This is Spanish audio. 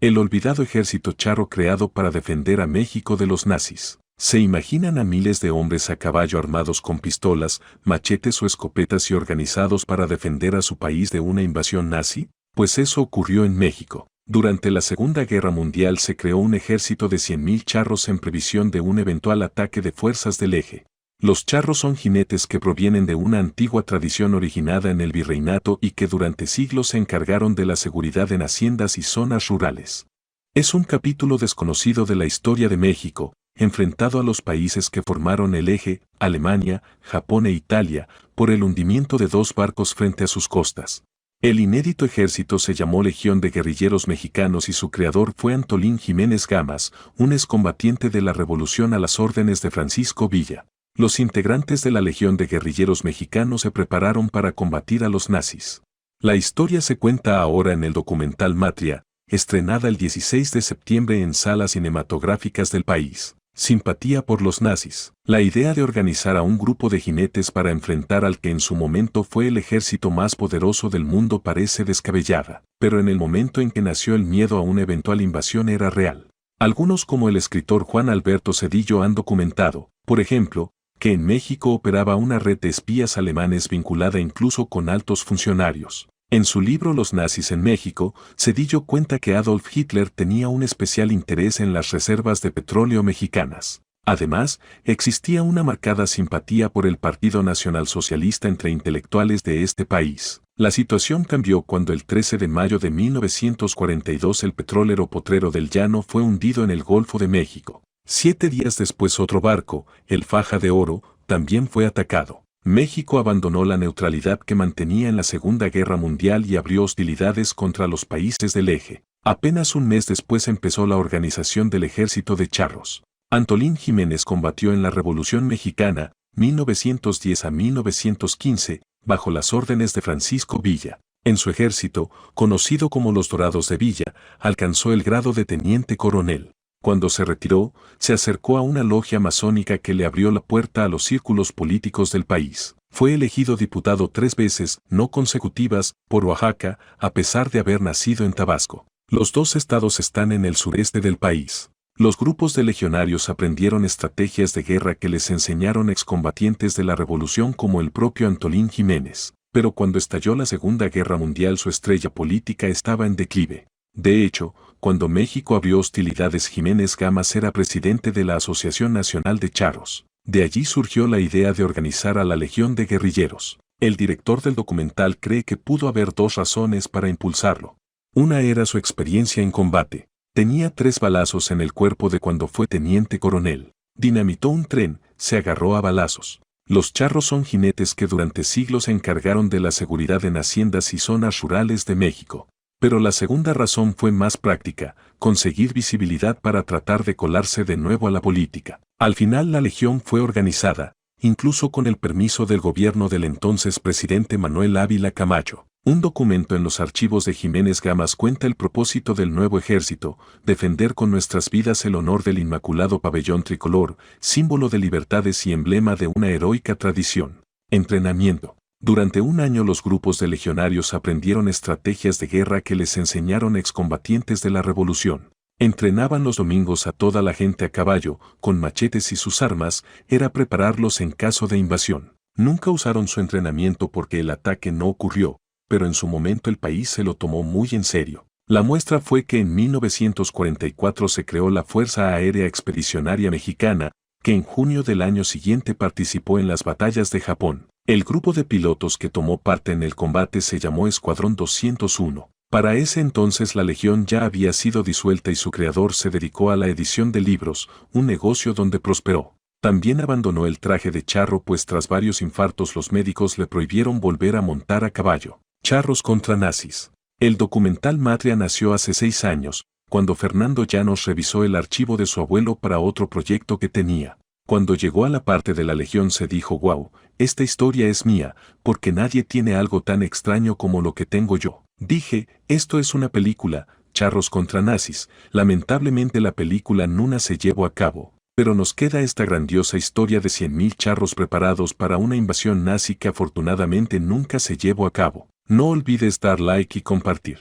El olvidado ejército charro creado para defender a México de los nazis. ¿Se imaginan a miles de hombres a caballo armados con pistolas, machetes o escopetas y organizados para defender a su país de una invasión nazi? Pues eso ocurrió en México. Durante la Segunda Guerra Mundial se creó un ejército de 100.000 charros en previsión de un eventual ataque de fuerzas del Eje. Los charros son jinetes que provienen de una antigua tradición originada en el virreinato y que durante siglos se encargaron de la seguridad en haciendas y zonas rurales. Es un capítulo desconocido de la historia de México, enfrentado a los países que formaron el Eje, Alemania, Japón e Italia, por el hundimiento de 2 barcos frente a sus costas. El inédito ejército se llamó Legión de Guerrilleros Mexicanos y su creador fue Antolín Jiménez Gamas, un excombatiente de la Revolución a las órdenes de Francisco Villa. Los integrantes de la Legión de Guerrilleros Mexicanos se prepararon para combatir a los nazis. La historia se cuenta ahora en el documental Matria, estrenada el 16 de septiembre en salas cinematográficas del país. Simpatía por los nazis. La idea de organizar a un grupo de jinetes para enfrentar al que en su momento fue el ejército más poderoso del mundo parece descabellada, pero en el momento en que nació el miedo a una eventual invasión era real. Algunos como el escritor Juan Alberto Cedillo han documentado, por ejemplo, que en México operaba una red de espías alemanes vinculada incluso con altos funcionarios. En su libro Los nazis en México, Cedillo cuenta que Adolf Hitler tenía un especial interés en las reservas de petróleo mexicanas. Además, existía una marcada simpatía por el Partido Nacional Socialista entre intelectuales de este país. La situación cambió cuando el 13 de mayo de 1942 el petrolero Potrero del Llano fue hundido en el Golfo de México. 7 días después otro barco, el Faja de Oro, también fue atacado. México abandonó la neutralidad que mantenía en la Segunda Guerra Mundial y abrió hostilidades contra los países del Eje. Apenas un mes después empezó la organización del Ejército de Charros. Antolín Jiménez combatió en la Revolución Mexicana, 1910 a 1915, bajo las órdenes de Francisco Villa. En su ejército, conocido como los Dorados de Villa, alcanzó el grado de teniente coronel. Cuando se retiró, se acercó a una logia masónica que le abrió la puerta a los círculos políticos del país. Fue elegido diputado 3 veces, no consecutivas, por Oaxaca, a pesar de haber nacido en Tabasco. Los 2 estados están en el sureste del país. Los grupos de legionarios aprendieron estrategias de guerra que les enseñaron excombatientes de la revolución como el propio Antolín Jiménez. Pero cuando estalló la Segunda Guerra Mundial su estrella política estaba en declive. De hecho, cuando México abrió hostilidades Jiménez Gamas era presidente de la Asociación Nacional de Charros. De allí surgió la idea de organizar a la Legión de Guerrilleros. El director del documental cree que pudo haber 2 razones para impulsarlo. Una era su experiencia en combate. Tenía 3 balazos en el cuerpo de cuando fue teniente coronel. Dinamitó un tren, se agarró a balazos. Los charros son jinetes que durante siglos se encargaron de la seguridad en haciendas y zonas rurales de México. Pero la segunda razón fue más práctica, conseguir visibilidad para tratar de colarse de nuevo a la política. Al final la legión fue organizada, incluso con el permiso del gobierno del entonces presidente Manuel Ávila Camacho. Un documento en los archivos de Jiménez Gamas cuenta el propósito del nuevo ejército, defender con nuestras vidas el honor del inmaculado pabellón tricolor, símbolo de libertades y emblema de una heroica tradición. Entrenamiento. Durante un año los grupos de legionarios aprendieron estrategias de guerra que les enseñaron excombatientes de la revolución. Entrenaban los domingos a toda la gente a caballo, con machetes y sus armas, era prepararlos en caso de invasión. Nunca usaron su entrenamiento porque el ataque no ocurrió, pero en su momento el país se lo tomó muy en serio. La muestra fue que en 1944 se creó la Fuerza Aérea Expedicionaria Mexicana, que en junio del año siguiente participó en las batallas de Japón. El grupo de pilotos que tomó parte en el combate se llamó Escuadrón 201. Para ese entonces la Legión ya había sido disuelta y su creador se dedicó a la edición de libros, un negocio donde prosperó. También abandonó el traje de charro pues tras varios infartos los médicos le prohibieron volver a montar a caballo. Charros contra nazis. El documental Matria nació hace 6 años, cuando Fernando Llanos revisó el archivo de su abuelo para otro proyecto que tenía. Cuando llegó a la parte de la Legión se dijo wow, esta historia es mía, porque nadie tiene algo tan extraño como lo que tengo yo. Dije, esto es una película, charros contra nazis. Lamentablemente la película nunca se llevó a cabo, pero nos queda esta grandiosa historia de 100.000 charros preparados para una invasión nazi que afortunadamente nunca se llevó a cabo. No olvides dar like y compartir.